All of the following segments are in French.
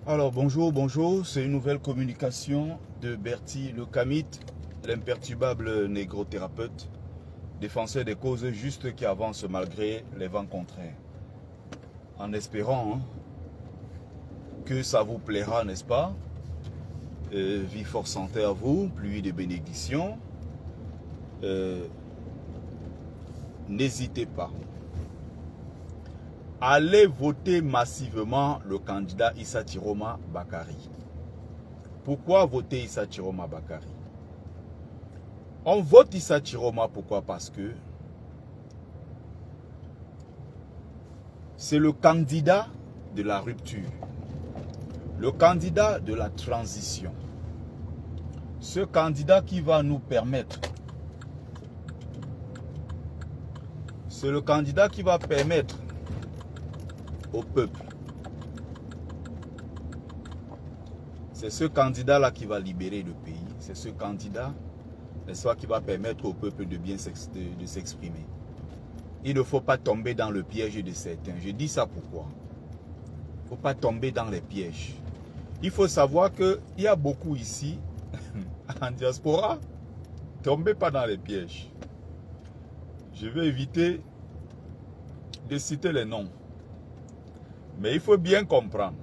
Alors bonjour, c'est une nouvelle communication de Bertie Le Camit, l'imperturbable négro-thérapeute, défenseur des causes justes qui avancent malgré les vents contraires. En espérant que ça vous plaira, n'est-ce pas? Vie force santé à vous, pluie de bénédictions. N'hésitez pas. Allez voter massivement le candidat Issa Chiroma Bakari. Pourquoi voter Issa Chiroma Bakari? On vote Issa Chiroma, pourquoi? Parce que c'est le candidat de la rupture, le candidat de la transition. Ce candidat qui va nous permettre, c'est le candidat qui va permettre au peuple. C'est ce candidat-là qui va libérer le pays. C'est ce candidat, n'est-ce pas, qui va permettre au peuple de bien s'exprimer. Il ne faut pas tomber dans le piège de certains. Je dis ça pourquoi? Il ne faut pas tomber dans les pièges. Il faut savoir qu'il y a beaucoup ici, en diaspora. Tombez pas dans les pièges. Je vais éviter de citer les noms. Mais il faut bien comprendre.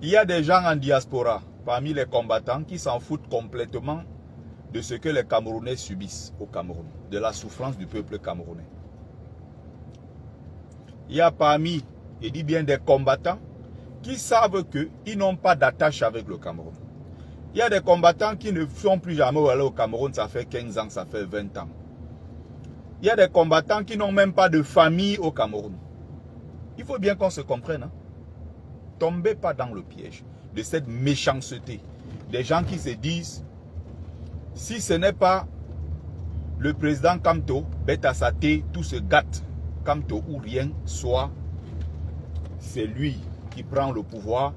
Il y a des gens en diaspora, parmi les combattants, qui s'en foutent complètement de ce que les Camerounais subissent au Cameroun, de la souffrance du peuple camerounais. Il y a parmi, je dis bien des combattants, qui savent qu'ils n'ont pas d'attache avec le Cameroun. Il y a des combattants qui ne sont plus jamais allés au Cameroun, ça fait 15 ans, ça fait 20 ans. Il y a des combattants qui n'ont même pas de famille au Cameroun. Il faut bien qu'on se comprenne. Tombez pas dans le piège de cette méchanceté. Des gens qui se disent, si ce n'est pas le président Kamto, Beta Saté, tout se gâte. Kamto ou rien, soit c'est lui qui prend le pouvoir.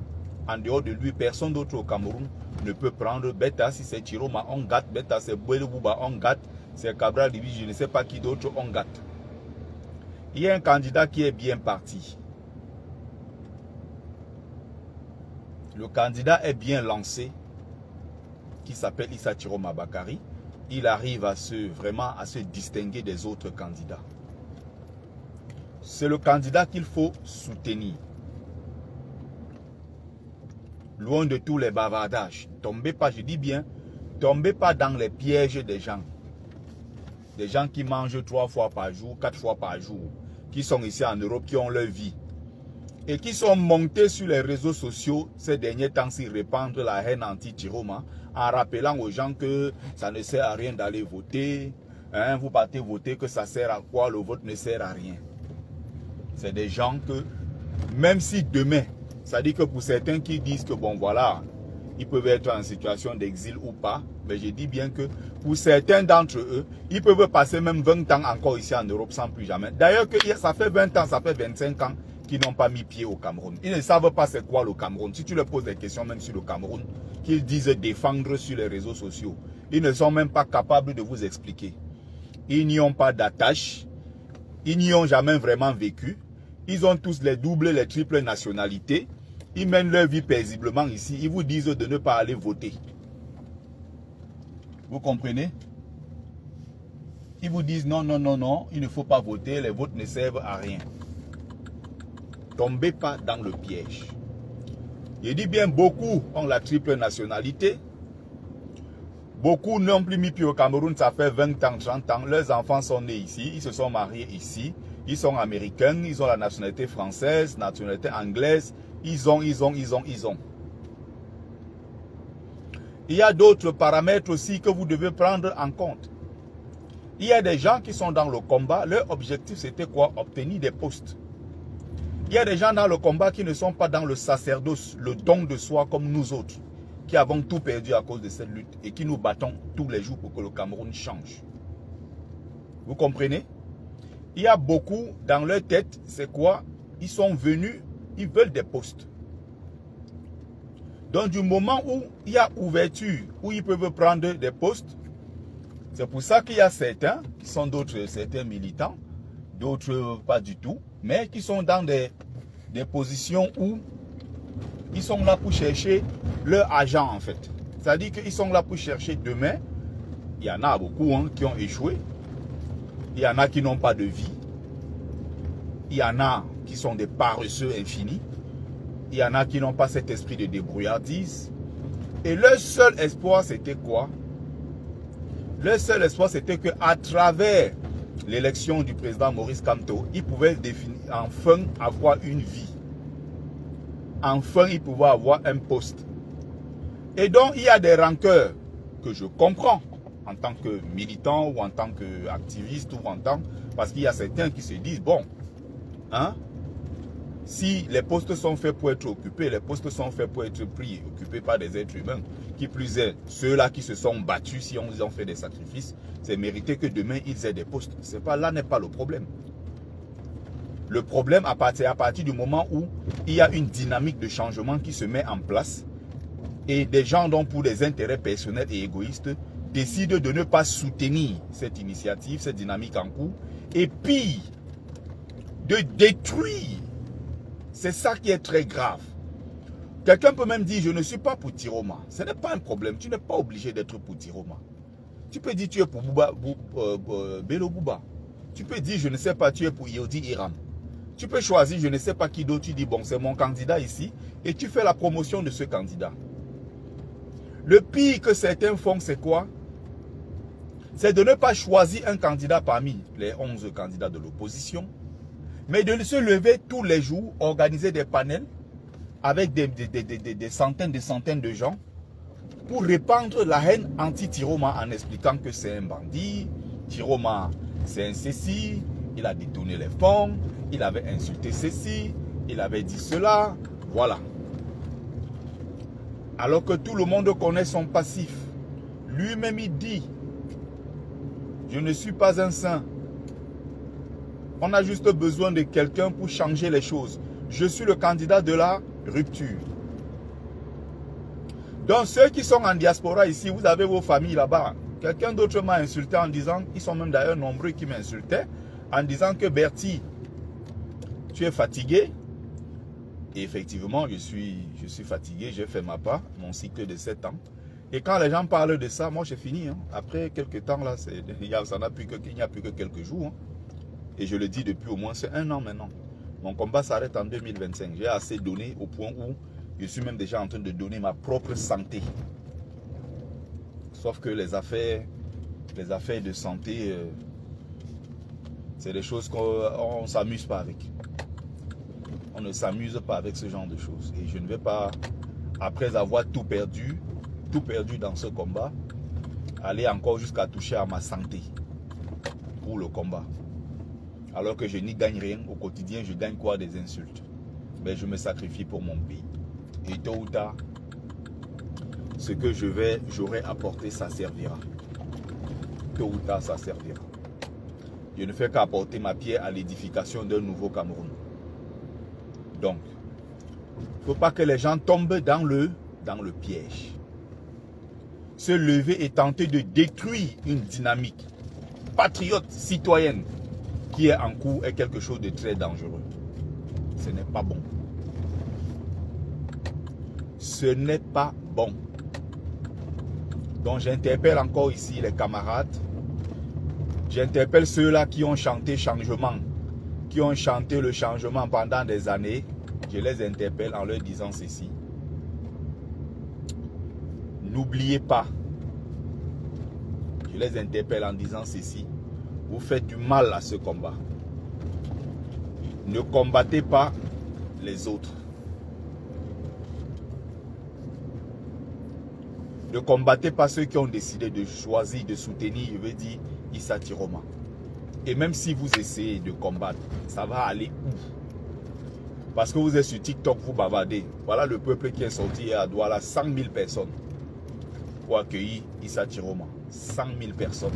En dehors de lui, personne d'autre au Cameroun ne peut prendre. Beta, si c'est Chiroma, on gâte. Beta, c'est Bouelebouba, on gâte. C'est Cabral Divi, je ne sais pas qui d'autre, on gâte. Il y a un candidat qui est bien parti. Le candidat est bien lancé, qui s'appelle Issa Chiroma Bakari. Il arrive vraiment à se distinguer des autres candidats. C'est le candidat qu'il faut soutenir. Loin de tous les bavardages. Tombez pas, je dis bien, tombez pas dans les pièges des gens. Des gens qui mangent 3 fois par jour, 4 fois par jour, qui sont ici en Europe, qui ont leur vie. Et qui sont montés sur les réseaux sociaux ces derniers temps s'y répandre la haine anti-Chiroma en rappelant aux gens que ça ne sert à rien d'aller voter. Vous partez voter, que ça sert à quoi? Le vote ne sert à rien. C'est des gens que, même si demain, ça dit que pour certains qui disent que bon voilà, ils peuvent être en situation d'exil ou pas, mais je dis bien que pour certains d'entre eux, ils peuvent passer même 20 ans encore ici en Europe sans plus jamais. D'ailleurs, ça fait 20 ans, ça fait 25 ans qui n'ont pas mis pied au Cameroun. Ils ne savent pas c'est quoi le Cameroun. Si tu leur poses des questions même sur le Cameroun, qu'ils disent défendre sur les réseaux sociaux, ils ne sont même pas capables de vous expliquer. Ils n'y ont pas d'attache, ils n'y ont jamais vraiment vécu, ils ont tous les doubles, les triples nationalités, ils mènent leur vie paisiblement ici, ils vous disent de ne pas aller voter. Vous comprenez? Ils vous disent non, non, non, non, il ne faut pas voter, les votes ne servent à rien. Tombez pas dans le piège. Je dis bien, beaucoup ont la triple nationalité. Beaucoup n'ont plus mis pied au Cameroun, ça fait 20 ans, 30 ans. Leurs enfants sont nés ici, ils se sont mariés ici. Ils sont américains, ils ont la nationalité française, nationalité anglaise. Ils ont. Il y a d'autres paramètres aussi que vous devez prendre en compte. Il y a des gens qui sont dans le combat. Leur objectif, c'était quoi? Obtenir des postes. Il y a des gens dans le combat qui ne sont pas dans le sacerdoce, le don de soi comme nous autres, qui avons tout perdu à cause de cette lutte et qui nous battons tous les jours pour que le Cameroun change. Vous comprenez? Il y a beaucoup dans leur tête, c'est quoi? Ils sont venus, ils veulent des postes. Donc du moment où il y a ouverture, où ils peuvent prendre des postes, c'est pour ça qu'il y a certains, qui sont certains militants, d'autres pas du tout, mais qui sont dans des positions où ils sont là pour chercher leur agent en fait. C'est-à-dire qu'ils sont là pour chercher demain. Il y en a beaucoup hein, qui ont échoué. Il y en a qui n'ont pas de vie. Il y en a qui sont des paresseux infinis. Il y en a qui n'ont pas cet esprit de débrouillardise. Et leur seul espoir, c'était quoi? Leur seul espoir, c'était qu'à travers l'élection du président Maurice Kamto, ils pouvaient définir, enfin avoir une vie. Enfin, ils pouvaient avoir un poste. Et donc, il y a des rancœurs que je comprends en tant que militant ou en tant qu'activiste ou en tant... Parce qu'il y a certains qui se disent, bon, hein, si les postes sont faits pour être occupés, les postes sont faits pour être pris, occupés par des êtres humains, qui plus est, ceux-là qui se sont battus, si on ont fait des sacrifices, c'est mérité que demain ils aient des postes. Là n'est pas le problème. Le problème, c'est à partir du moment où il y a une dynamique de changement qui se met en place et des gens, donc pour des intérêts personnels et égoïstes, décident de ne pas soutenir cette initiative, cette dynamique en cours, et puis de détruire. C'est ça qui est très grave. Quelqu'un peut même dire, je ne suis pas pour Tiroma. Ce n'est pas un problème. Tu n'es pas obligé d'être pour Tiroma. Tu peux dire, tu es pour Bello Bouba. Tu peux dire, je ne sais pas, tu es pour Yodi Iram. Tu peux choisir, je ne sais pas qui d'autre. Tu dis, bon, c'est mon candidat ici. Et tu fais la promotion de ce candidat. Le pire que certains font, c'est quoi? C'est de ne pas choisir un candidat parmi les 11 candidats de l'opposition, mais de se lever tous les jours, organiser des panels avec des centaines de gens pour répandre la haine anti-Tiroma en expliquant que c'est un bandit, Tiroma c'est un ceci, il a détourné les fonds, il avait insulté ceci, il avait dit cela, voilà. Alors que tout le monde connaît son passif. Lui-même il dit, je ne suis pas un saint. On a juste besoin de quelqu'un pour changer les choses. Je suis le candidat de la rupture. Donc ceux qui sont en diaspora ici, vous avez vos familles là-bas. Quelqu'un d'autre m'a insulté en disant, ils sont même d'ailleurs nombreux qui m'insultaient, en disant que Bertie, tu es fatigué. Et effectivement, je suis fatigué, j'ai fait ma part, mon cycle de 7 ans. Et quand les gens parlent de ça, moi j'ai fini. Hein. Après quelques temps, là, il n'y a plus que quelques jours. Hein. Et je le dis depuis au moins c'est 1 an maintenant. Mon combat s'arrête en 2025. J'ai assez donné au point où je suis même déjà en train de donner ma propre santé. Sauf que les affaires de santé, c'est des choses qu'on ne s'amuse pas avec. On ne s'amuse pas avec ce genre de choses. Et je ne vais pas, après avoir tout perdu dans ce combat, aller encore jusqu'à toucher à ma santé pour le combat. Alors que je n'y gagne rien. Au quotidien, je gagne quoi? Des insultes. Mais je me sacrifie pour mon pays. Et tôt ou tard, ce que j'aurai apporté, ça servira. Tôt ou tard, ça servira. Je ne fais qu'apporter ma pierre à l'édification d'un nouveau Cameroun. Donc, il ne faut pas que les gens tombent dans le piège. Se lever et tenter de détruire une dynamique patriote, citoyenne, qui est en cours est quelque chose de très dangereux. Ce n'est pas bon. Ce n'est pas bon. Donc j'interpelle encore ici les camarades. J'interpelle ceux-là qui ont chanté changement, qui ont chanté le changement pendant des années. Je les interpelle en leur disant ceci. N'oubliez pas. Je les interpelle en disant ceci. Vous faites du mal à ce combat. Ne combattez pas les autres. Ne combattez pas ceux qui ont décidé de choisir, de soutenir, je veux dire, Issa Tiroma. Et même si vous essayez de combattre, ça va aller où? Parce que vous êtes sur TikTok, vous bavardez. Voilà le peuple qui est sorti à Douala, 100 000 personnes pour accueillir Issa Tiroma. 100 000 personnes.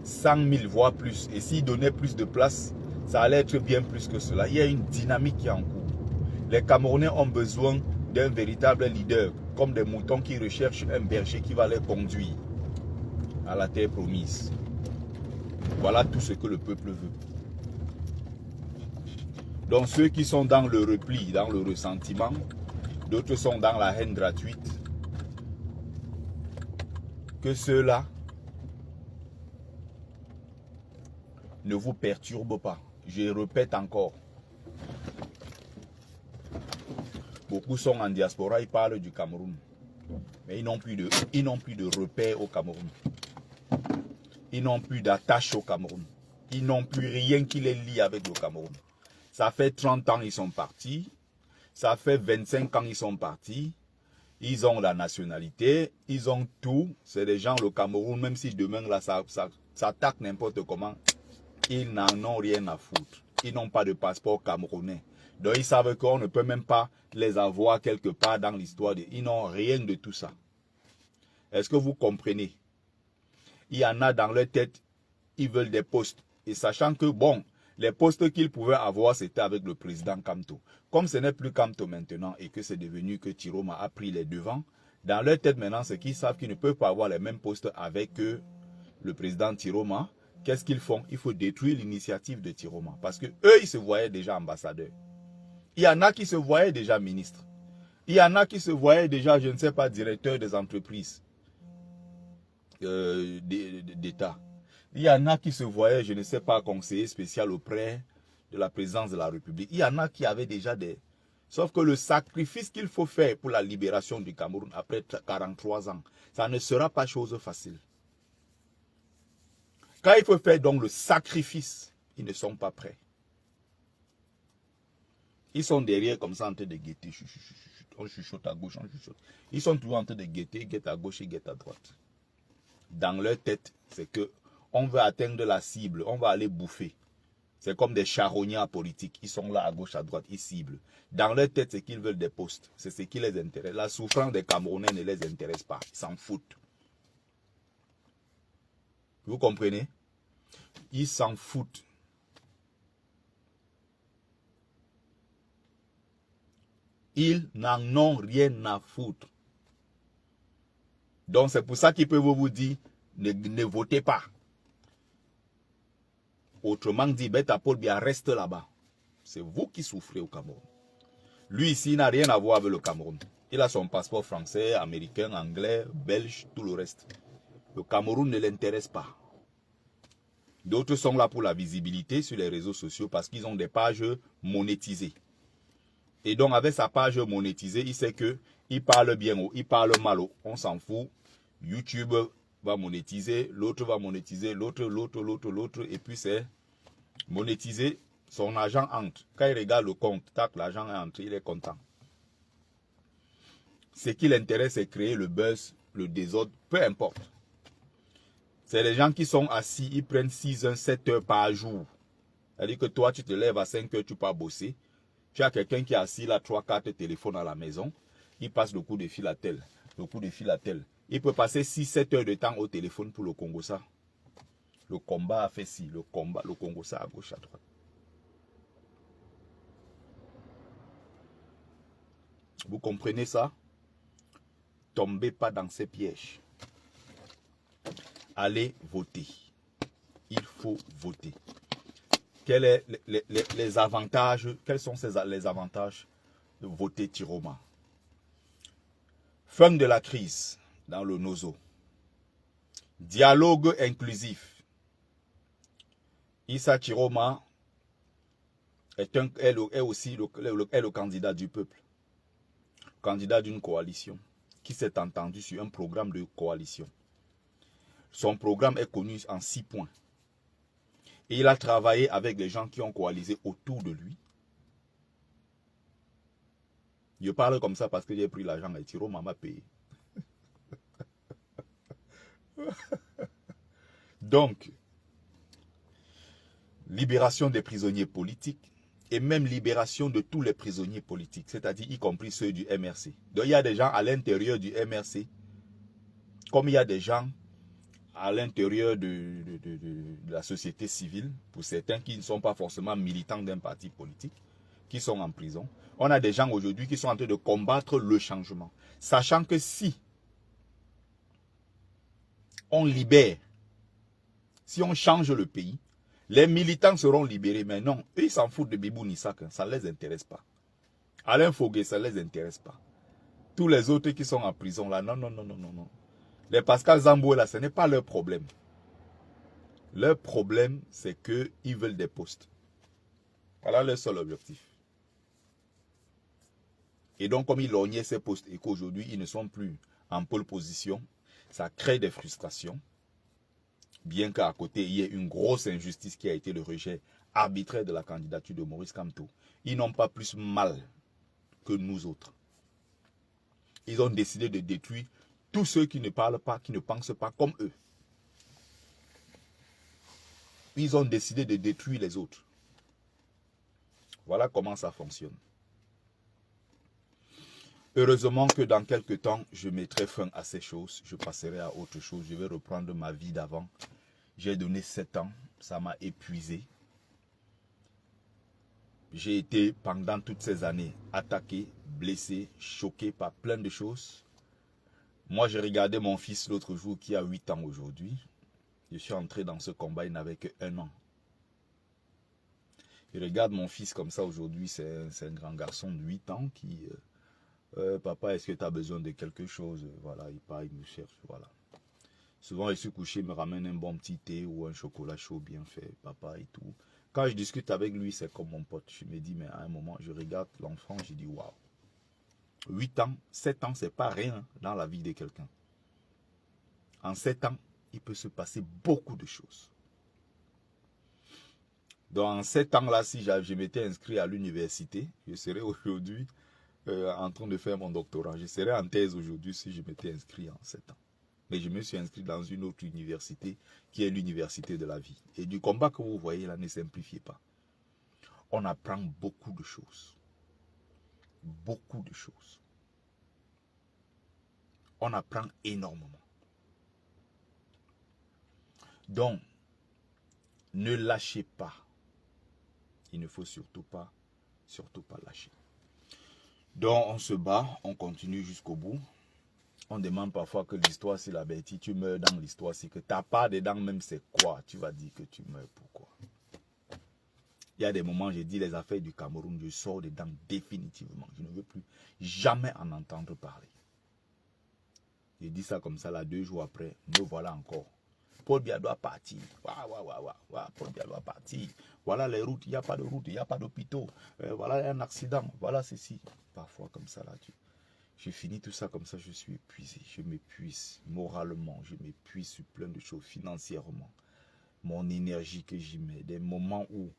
100 000 voire plus. Et s'ils donnaient plus de place, ça allait être bien plus que cela. Il y a une dynamique qui est en cours. Les Camerounais ont besoin d'un véritable leader, comme des moutons qui recherchent un berger qui va les conduire à la terre promise. Voilà tout ce que le peuple veut. Donc ceux qui sont dans le repli, dans le ressentiment, d'autres sont dans la haine gratuite, que ceux-là ne vous perturbent pas. Je répète encore. Beaucoup sont en diaspora, ils parlent du Cameroun. Mais ils n'ont plus de repères au Cameroun. Ils n'ont plus d'attache au Cameroun. Ils n'ont plus rien qui les lie avec le Cameroun. Ça fait 30 ans qu'ils sont partis. Ça fait 25 ans qu'ils sont partis. Ils ont la nationalité. Ils ont tout. C'est des gens, le Cameroun, même si demain là, ça attaque n'importe comment, ils n'en ont rien à foutre. Ils n'ont pas de passeport camerounais. Donc ils savent qu'on ne peut même pas les avoir quelque part dans l'histoire. Ils n'ont rien de tout ça. Est-ce que vous comprenez? Il y en a dans leur tête, ils veulent des postes. Et sachant que, bon, les postes qu'ils pouvaient avoir, c'était avec le président Kamto. Comme ce n'est plus Kamto maintenant et que c'est devenu que Tiroma a pris les devants, dans leur tête maintenant, c'est qu'ils savent qu'ils ne peuvent pas avoir les mêmes postes avec le président Tiroma. Qu'est-ce qu'ils font? Il faut détruire l'initiative de Tiroma. Parce que eux, ils se voyaient déjà ambassadeurs. Il y en a qui se voyaient déjà ministres. Il y en a qui se voyaient déjà, je ne sais pas, directeurs des entreprises d'État. Il y en a qui se voyaient, je ne sais pas, conseiller spécial auprès de la présidence de la République. Il y en a qui avaient déjà des... Sauf que le sacrifice qu'il faut faire pour la libération du Cameroun après 43 ans, ça ne sera pas chose facile. Quand il faut faire donc le sacrifice, ils ne sont pas prêts. Ils sont derrière comme ça en train de guetter. On chuchote à gauche, on chuchote. Ils sont toujours en train de guetter, guettent à gauche et guettent à droite. Dans leur tête, c'est que on veut atteindre la cible, on va aller bouffer. C'est comme des charognards politiques. Ils sont là à gauche, à droite, ils ciblent. Dans leur tête, c'est qu'ils veulent des postes. C'est ce qui les intéresse. La souffrance des Camerounais ne les intéresse pas. Ils s'en foutent. Vous comprenez? Ils s'en foutent. Ils n'en ont rien à foutre. Donc c'est pour ça qu'ils peuvent vous dire, ne votez pas. Autrement dit, Beta Paul Biya reste là-bas. C'est vous qui souffrez au Cameroun. Lui ici, il n'a rien à voir avec le Cameroun. Il a son passeport français, américain, anglais, belge, tout le reste. Le Cameroun ne l'intéresse pas. D'autres sont là pour la visibilité sur les réseaux sociaux parce qu'ils ont des pages monétisées. Et donc avec sa page monétisée, il sait que il parle bien ou il parle mal. On s'en fout. YouTube va monétiser, l'autre va monétiser, l'autre. Et puis c'est monétiser, son argent entre. Quand il regarde le compte, tac, l'argent est entré, il est content. Ce qui l'intéresse, c'est créer le buzz, le désordre, peu importe. C'est les gens qui sont assis, ils prennent 6 heures, 7 heures par jour. C'est-à-dire que toi, tu te lèves à 5 heures, tu pars bosser. Tu as quelqu'un qui est assis là, 3-4 téléphones à la maison. Il passe le coup de fil à tel, le coup de fil à tel. Il peut passer 6-7 heures de temps au téléphone pour le Congo ça. Le combat a fait ci, le Congo ça à gauche, à droite. Vous comprenez ça? Tombez pas dans ces pièges. Allez voter. Il faut voter. Quels sont les avantages? Quels sont les avantages de voter Tiroma? Fin de la crise dans le Nozo. Dialogue inclusif. Issa Tiroma est aussi le candidat du peuple. Candidat d'une coalition qui s'est entendu sur un programme de coalition. Son programme est connu en 6 points. Et il a travaillé avec les gens qui ont coalisé autour de lui. Je parle comme ça parce que j'ai pris l'argent et Tiroma m'a payé. Donc, libération des prisonniers politiques et même libération de tous les prisonniers politiques, c'est-à-dire y compris ceux du MRC. Donc il y a des gens à l'intérieur du MRC, comme il y a des gens à l'intérieur de la société civile, pour certains qui ne sont pas forcément militants d'un parti politique, qui sont en prison. On a des gens aujourd'hui qui sont en train de combattre le changement, sachant que si on libère, si on change le pays, Les militants seront libérés, mais non, eux, ils s'en foutent de Bibou Nissak, hein, ça ne les intéresse pas. Alain Foguet, ça ne les intéresse pas. Tous les autres qui sont en prison, là, non, non, non, non, non, non. Les Pascal Zamboué, là, ce n'est pas leur problème. Leur problème, c'est qu'ils veulent des postes. Voilà leur seul objectif. Et donc, comme ils lorgnaient ces postes et qu'aujourd'hui, ils ne sont plus en pole position, ça crée des frustrations. Bien qu'à côté, il y ait une grosse injustice qui a été le rejet arbitraire de la candidature de Maurice Kamto. Ils n'ont pas plus mal que nous autres. Ils ont décidé de détruire tous ceux qui ne parlent pas, qui ne pensent pas comme eux. Ils ont décidé de détruire les autres. Voilà comment ça fonctionne. Heureusement que dans quelques temps, je mettrai fin à ces choses. Je passerai à autre chose. Je vais reprendre ma vie d'avant. J'ai donné 7 ans. Ça m'a épuisé. J'ai été pendant toutes ces années attaqué, blessé, choqué par plein de choses. Moi, j'ai regardé mon fils l'autre jour qui a 8 ans aujourd'hui. Je suis entré dans ce combat, il n'avait que 1 an. Je regarde mon fils comme ça aujourd'hui, c'est un grand garçon de 8 ans qui... papa, est-ce que tu as besoin de quelque chose? Voilà, il part, il me cherche, voilà. Souvent, je suis couché, il me ramène un bon petit thé ou un chocolat chaud bien fait, papa et tout. Quand je discute avec lui, c'est comme mon pote. Je me dis, mais à un moment, je regarde l'enfant, je dis, waouh. 8 ans, 7 ans, c'est pas rien dans la vie de quelqu'un. En 7 ans, il peut se passer beaucoup de choses. Donc, en 7 ans-là, si je m'étais inscrit à l'université, je serais aujourd'hui en train de faire mon doctorat. Je serais en thèse aujourd'hui si je m'étais inscrit en 7 ans. Mais je me suis inscrit dans une autre université qui est l'université de la vie. Et du combat que vous voyez là, ne simplifiez pas. On apprend beaucoup de choses. Beaucoup de choses. On apprend énormément. Donc, ne lâchez pas. Il ne faut surtout pas lâcher. Donc, on se bat, on continue jusqu'au bout. On demande parfois que l'histoire, c'est la bêtise. Tu meurs dans l'histoire, c'est que tu n'as pas dedans, même c'est quoi? Tu vas dire que tu meurs pourquoi? Il y a des moments, j'ai dit les affaires du Cameroun, je sors dedans définitivement. Je ne veux plus jamais en entendre parler. J'ai dit ça comme ça, là, 2 jours après, me voilà encore. Paul Biya doit partir. Paul Biya doit partir. Voilà les routes, il n'y a pas de route, il n'y a pas d'hôpitaux. Voilà un accident, voilà ceci. Parfois comme ça, là, je finis tout ça comme ça, je suis épuisé. Je m'épuise moralement, je m'épuise sur plein de choses financièrement. Mon énergie que j'y mets, des moments où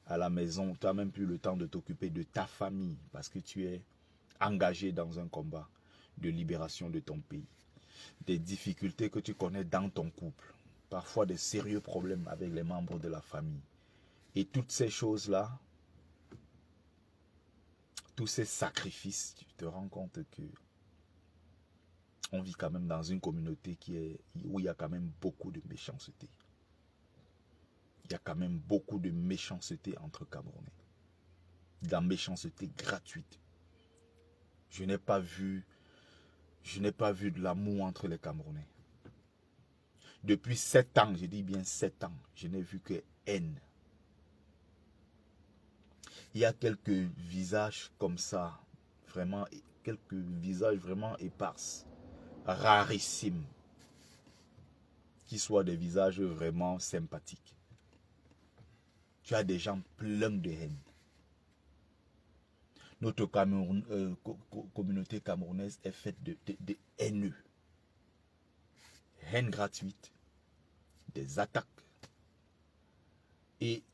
à la maison, tu n'as même plus le temps de t'occuper de ta famille parce que tu es engagé dans un combat de libération de ton pays. Des difficultés que tu connais dans ton couple. Parfois des sérieux problèmes avec les membres de la famille. Et toutes ces choses-là, tous ces sacrifices, tu te rends compte que on vit quand même dans une communauté où il y a quand même beaucoup de méchanceté. Il y a quand même beaucoup de méchanceté entre Camerounais. De la méchanceté gratuite. Je n'ai pas vu de l'amour entre les Camerounais. Depuis 7 ans, je dis bien 7 ans, je n'ai vu que haine. Il y a quelques visages comme ça, vraiment, quelques visages vraiment épars, rarissimes, qui soient des visages vraiment sympathiques. Tu as des gens pleins de haine. Notre communauté camerounaise est faite de haineux. Haine gratuite, des attaques. Et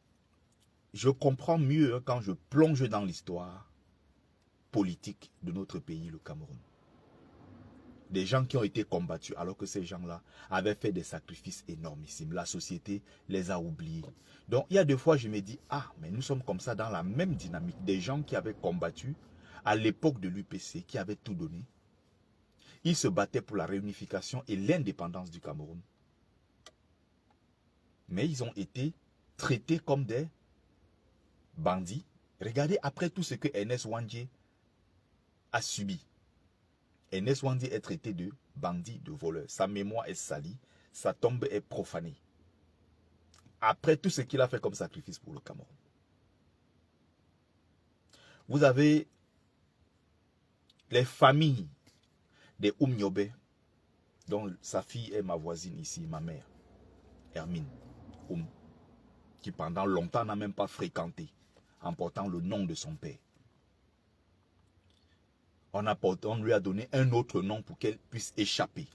je comprends mieux quand je plonge dans l'histoire politique de notre pays, le Cameroun. Des gens qui ont été combattus alors que ces gens-là avaient fait des sacrifices énormissimes. La société les a oubliés. Donc il y a des fois je me dis, ah mais nous sommes comme ça dans la même dynamique. Des gens qui avaient combattu à l'époque de l'UPC, qui avaient tout donné. Ils se battaient pour la réunification et l'indépendance du Cameroun. Mais ils ont été traités comme des bandits. Regardez après tout ce que Ernest Ouandjé a subi. Ernest Ouandjé est traité de bandit, de voleur. Sa mémoire est salie, sa tombe est profanée. après tout ce qu'il a fait comme sacrifice pour le Cameroun. Vous avez les familles des Oumniobé, dont sa fille est ma voisine ici, ma mère, Hermine Oum, qui pendant longtemps n'a même pas fréquenté, en portant le nom de son père. On lui a donné un autre nom pour qu'elle puisse échapper.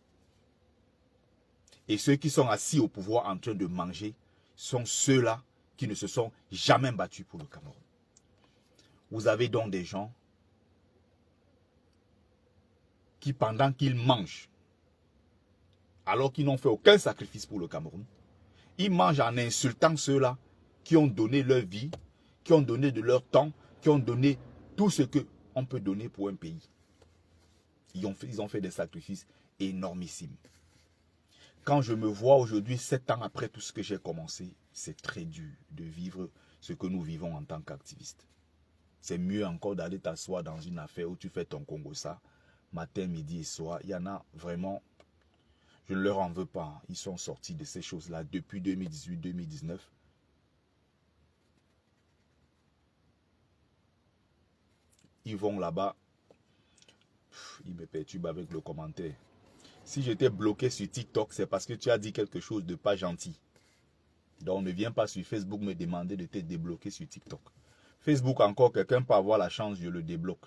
Et ceux qui sont assis au pouvoir en train de manger sont ceux-là qui ne se sont jamais battus pour le Cameroun. Vous avez donc des gens qui, pendant qu'ils mangent, alors qu'ils n'ont fait aucun sacrifice pour le Cameroun, ils mangent en insultant ceux-là qui ont donné leur vie, qui ont donné de leur temps, qui ont donné tout ce qu'on peut donner pour un pays. Ils ont fait des sacrifices énormissimes. Quand je me vois aujourd'hui, 7 ans après tout ce que j'ai commencé, c'est très dur de vivre ce que nous vivons en tant qu'activistes. C'est mieux encore d'aller t'asseoir dans une affaire où tu fais ton Congo-ça, matin, midi et soir. Il y en a vraiment, je ne leur en veux pas. Ils sont sortis de ces choses-là depuis 2018-2019. Ils vont là-bas, ils me perturbent avec le commentaire. Si j'étais bloqué sur TikTok, c'est parce que tu as dit quelque chose de pas gentil. Donc ne viens pas sur Facebook me demander de te débloquer sur TikTok. Facebook encore, quelqu'un peut avoir la chance, je le débloque.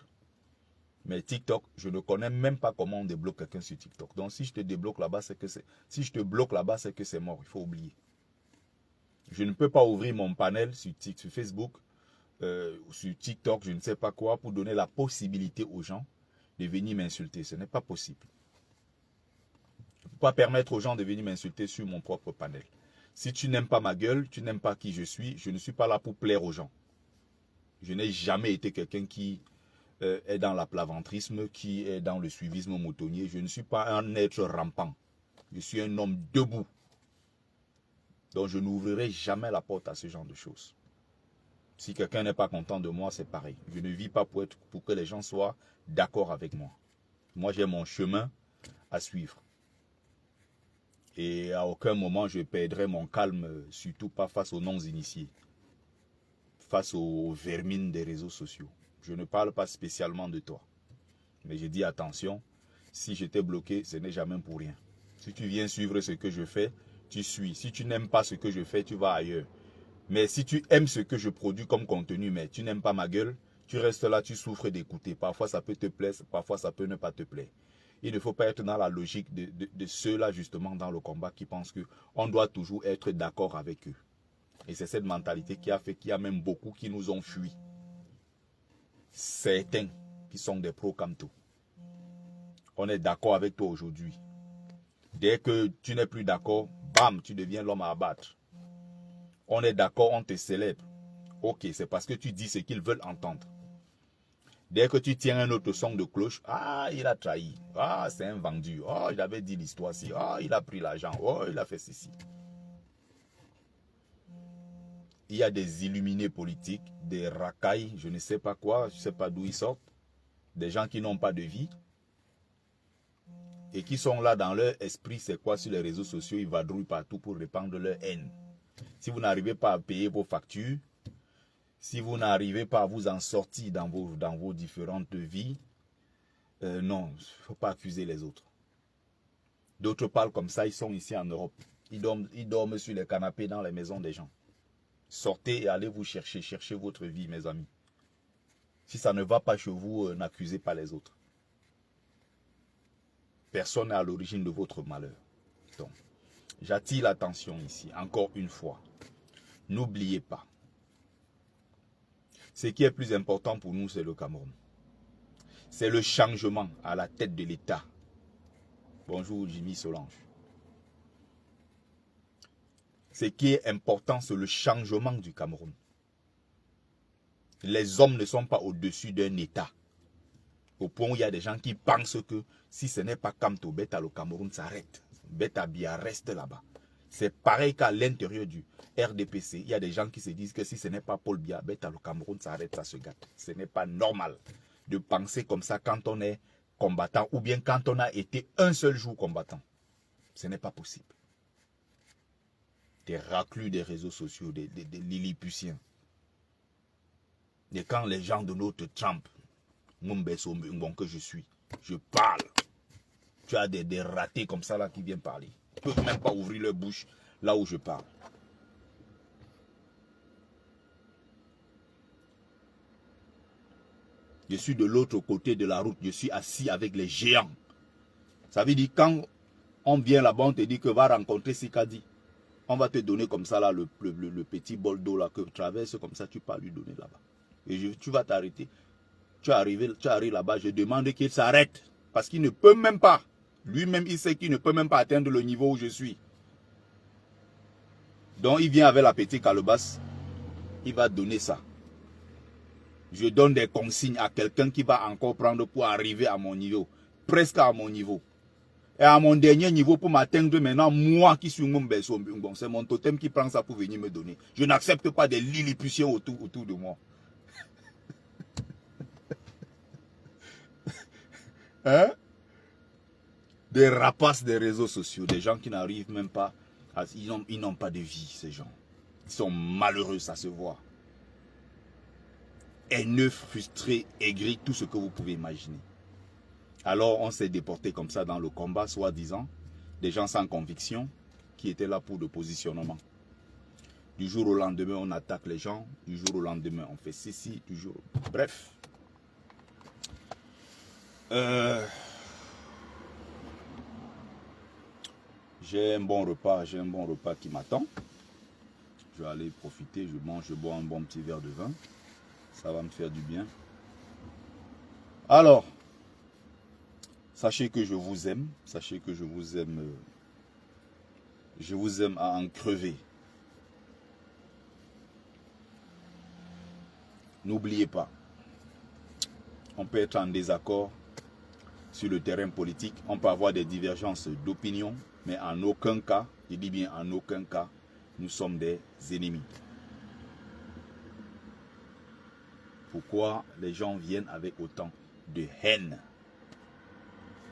Mais TikTok, je ne connais même pas comment on débloque quelqu'un sur TikTok. Donc si je te débloque là-bas, c'est que c'est... Si je te bloque là-bas, c'est que c'est mort. Il faut oublier. Je ne peux pas ouvrir mon panel sur Facebook, sur TikTok, je ne sais pas quoi, pour donner la possibilité aux gens de venir m'insulter. Ce n'est pas possible. Je ne peux pas permettre aux gens de venir m'insulter sur mon propre panel. Si tu n'aimes pas ma gueule, tu n'aimes pas qui je ne suis pas là pour plaire aux gens. Je n'ai jamais été quelqu'un qui est dans l'aplaventrisme, qui est dans le suivisme moutonnier. Je ne suis pas un être rampant. Je suis un homme debout. Donc je n'ouvrirai jamais la porte à ce genre de choses. Si quelqu'un n'est pas content de moi, c'est pareil. Je ne vis pas pour que les gens soient d'accord avec moi. Moi, j'ai mon chemin à suivre. Et à aucun moment, je perdrai mon calme, surtout pas face aux non-initiés, face aux vermines des réseaux sociaux. Je ne parle pas spécialement de toi. Mais je dis attention, si j'étais bloqué, ce n'est jamais pour rien. Si tu viens suivre ce que je fais, tu suis. Si tu n'aimes pas ce que je fais, tu vas ailleurs. Mais si tu aimes ce que je produis comme contenu, mais tu n'aimes pas ma gueule, tu restes là, tu souffres d'écouter. Parfois, ça peut te plaire, parfois, ça peut ne pas te plaire. Il ne faut pas être dans la logique de ceux-là, justement, dans le combat, qui pensent qu'on doit toujours être d'accord avec eux. Et c'est cette mentalité qui a fait qu'il y a même beaucoup qui nous ont fui. Certains qui sont des pro-Camto. On est d'accord avec toi aujourd'hui. Dès que tu n'es plus d'accord, bam, tu deviens l'homme à abattre. On est d'accord, on te célèbre. Ok, c'est parce que tu dis ce qu'ils veulent entendre. Dès que tu tiens un autre son de cloche, ah, il a trahi. Ah, c'est un vendu. Oh, il avait dit l'histoire-ci. Oh, il a pris l'argent. Oh, il a fait ceci. Il y a des illuminés politiques, des racailles, je ne sais pas quoi, je ne sais pas d'où ils sortent. Des gens qui n'ont pas de vie. Et qui sont là dans leur esprit, c'est quoi sur les réseaux sociaux, ils vadrouillent partout pour répandre leur haine. Si vous n'arrivez pas à payer vos factures, si vous n'arrivez pas à vous en sortir dans vos différentes vies, non, il ne faut pas accuser les autres. D'autres parlent comme ça, ils sont ici en Europe. Ils dorment sur les canapés dans les maisons des gens. Sortez et allez vous chercher votre vie, mes amis. Si ça ne va pas chez vous, n'accusez pas les autres. Personne n'est à l'origine de votre malheur. Donc, j'attire l'attention ici, encore une fois. N'oubliez pas. Ce qui est plus important pour nous, c'est le Cameroun. C'est le changement à la tête de l'État. Bonjour Jimmy Solange. Ce qui est important, c'est le changement du Cameroun. Les hommes ne sont pas au-dessus d'un État. Au point où il y a des gens qui pensent que si ce n'est pas Camto Beta, le Cameroun s'arrête. Beta Bia reste là-bas. C'est pareil qu'à l'intérieur du RDPC. Il y a des gens qui se disent que si ce n'est pas Paul Biya, Beta, le Cameroun s'arrête, ça se gâte. Ce n'est pas normal de penser comme ça quand on est combattant ou bien quand on a été un seul jour combattant. Ce n'est pas possible. Des raclus des réseaux sociaux, des lilliputiens. Et quand les gens de notre Trump, que je suis, je parle. Tu as des ratés comme ça là qui viennent parler. Ils ne peuvent même pas ouvrir leur bouche là où je parle. Je suis de l'autre côté de la route. Je suis assis avec les géants. Ça veut dire quand on vient là-bas, on te dit que va rencontrer Sikadi. On va te donner comme ça là le petit bol d'eau là que tu traverses comme ça, tu peux lui donner là-bas. Et tu vas t'arrêter. Tu arrives là-bas, je demande qu'il s'arrête. Parce qu'il ne peut même pas. Lui-même, il sait qu'il ne peut même pas atteindre le niveau où je suis. Donc, il vient avec la petite calebasse. Il va donner ça. Je donne des consignes à quelqu'un qui va encore prendre pour arriver à mon niveau. Presque à mon niveau. Et à mon dernier niveau pour m'atteindre maintenant, moi qui suis bon, c'est mon totem qui prend ça pour venir me donner. Je n'accepte pas des lilliputiens autour de moi. Hein? Des rapaces des réseaux sociaux, des gens qui n'arrivent même pas, ils n'ont pas de vie, ces gens. Ils sont malheureux, ça se voit. Haineux, frustrés, aigris, tout ce que vous pouvez imaginer. Alors on s'est déporté comme ça dans le combat, soi-disant, des gens sans conviction qui étaient là pour le positionnement. Du jour au lendemain, on attaque les gens. Du jour au lendemain, on fait ceci, du jour... Bref. J'ai un bon repas qui m'attend. Je vais aller profiter, je mange, je bois un bon petit verre de vin. Ça va me faire du bien. Alors, sachez que je vous aime. Sachez que je vous aime. Je vous aime à en crever. N'oubliez pas, on peut être en désaccord sur le terrain politique. On peut avoir des divergences d'opinion. Mais en aucun cas, je dis bien en aucun cas, nous sommes des ennemis. Pourquoi les gens viennent avec autant de haine?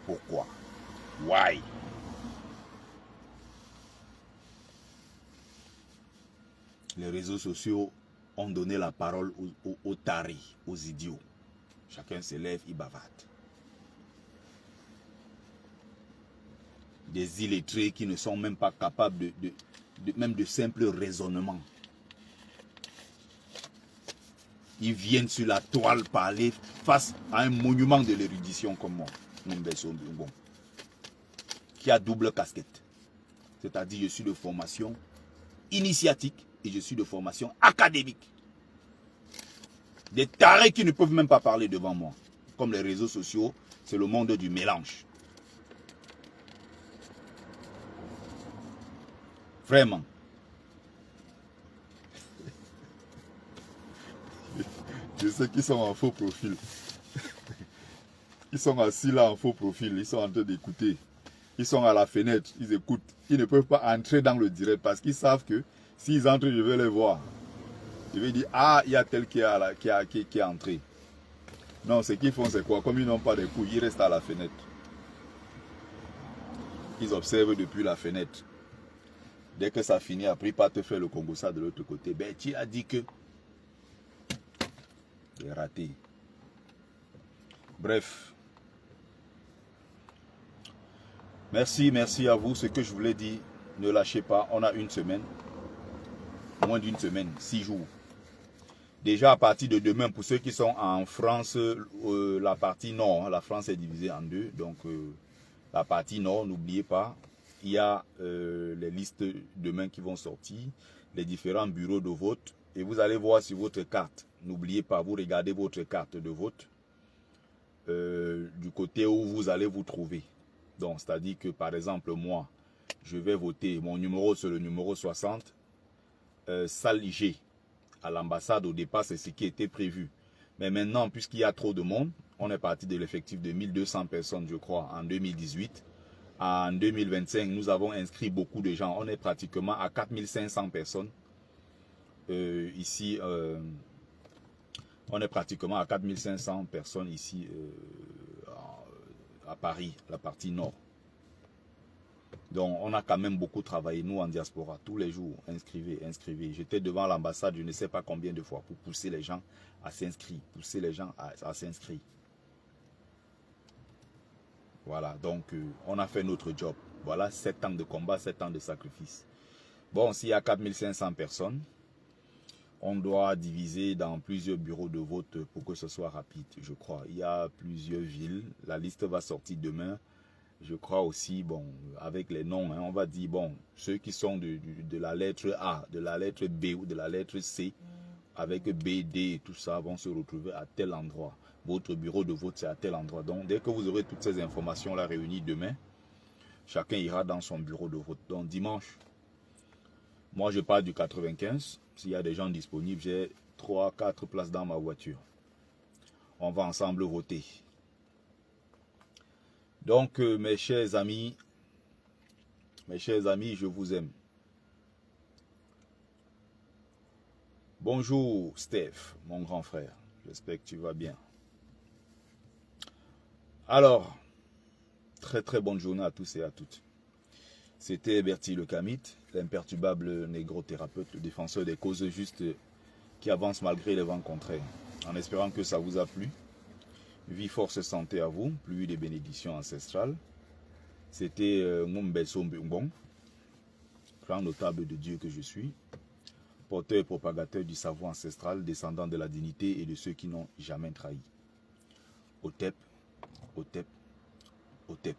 Pourquoi? Why? Les réseaux sociaux ont donné la parole aux tarés, aux idiots. Chacun se lève, il bavarde. Des illettrés qui ne sont même pas capables même de simple raisonnement. Ils viennent sur la toile parler face à un monument de l'érudition comme moi, qui a double casquette. C'est-à-dire je suis de formation initiatique et je suis de formation académique. Des tarés qui ne peuvent même pas parler devant moi. Comme les réseaux sociaux, c'est le monde du mélange. Vraiment. Je sais qu'ils sont en faux profil. Ils sont assis là en faux profil. Ils sont en train d'écouter. Ils sont à la fenêtre. Ils écoutent. Ils ne peuvent pas entrer dans le direct parce qu'ils savent que s'ils entrent, je vais les voir. Je vais dire, ah, il y a tel qui est entré. Non, ce qu'ils font, c'est quoi? Comme ils n'ont pas de couilles, ils restent à la fenêtre. Ils observent depuis la fenêtre. Dès que ça finit, après, pas te faire le Congossa de l'autre côté. Ben, tu as dit que... C'est raté. Bref. Merci à vous. Ce que je voulais dire, ne lâchez pas. On a une semaine. Moins d'une semaine, 6 jours. Déjà à partir de demain, pour ceux qui sont en France, la partie nord, la France est divisée en deux. Donc, la partie nord, n'oubliez pas, il y a les listes demain qui vont sortir, les différents bureaux de vote. Et vous allez voir sur votre carte. N'oubliez pas, vous regardez votre carte de vote du côté où vous allez vous trouver. Donc, c'est-à-dire que, par exemple, moi, je vais voter, mon numéro, c'est le numéro 60, salle G. À l'ambassade, au départ, c'est ce qui était prévu. Mais maintenant, puisqu'il y a trop de monde, on est parti de l'effectif de 1200 personnes, je crois, en 2018. En 2025, nous avons inscrit beaucoup de gens. On est pratiquement à 4500 personnes. Ici, on est pratiquement à 4500 personnes ici à Paris, la partie nord. Donc, on a quand même beaucoup travaillé, nous, en diaspora, tous les jours, inscrivez, inscrivez. J'étais devant l'ambassade, je ne sais pas combien de fois, pour pousser les gens à s'inscrire, pousser les gens à s'inscrire. Voilà, donc, on a fait notre job. Voilà, 7 ans de combat, 7 ans de sacrifice. Bon, s'il y a 4500 personnes, on doit diviser dans plusieurs bureaux de vote pour que ce soit rapide, je crois. Il y a plusieurs villes, la liste va sortir demain. Je crois aussi, bon, avec les noms, hein, on va dire, bon, ceux qui sont de la lettre A, de la lettre B ou de la lettre C, avec B, D et tout ça, vont se retrouver à tel endroit. Votre bureau de vote, c'est à tel endroit. Donc, dès que vous aurez toutes ces informations-là réunies demain, chacun ira dans son bureau de vote. Donc, dimanche, moi, je pars du 95. S'il y a des gens disponibles, j'ai 3-4 places dans ma voiture. On va ensemble voter. Donc, mes chers amis, je vous aime. Bonjour, Steph, mon grand frère. J'espère que tu vas bien. Alors, très bonne journée à tous et à toutes. C'était Bertie le Kamite, l'imperturbable négro-thérapeute, le défenseur des causes justes qui avance malgré les vents contraires. En espérant que ça vous a plu. Vie, force, santé à vous, pluie des bénédictions ancestrales. C'était Ngombeso Mbongbong, grand notable de Dieu que je suis, porteur et propagateur du savoir ancestral, descendant de la dignité et de ceux qui n'ont jamais trahi. Otep, Otep, Otep.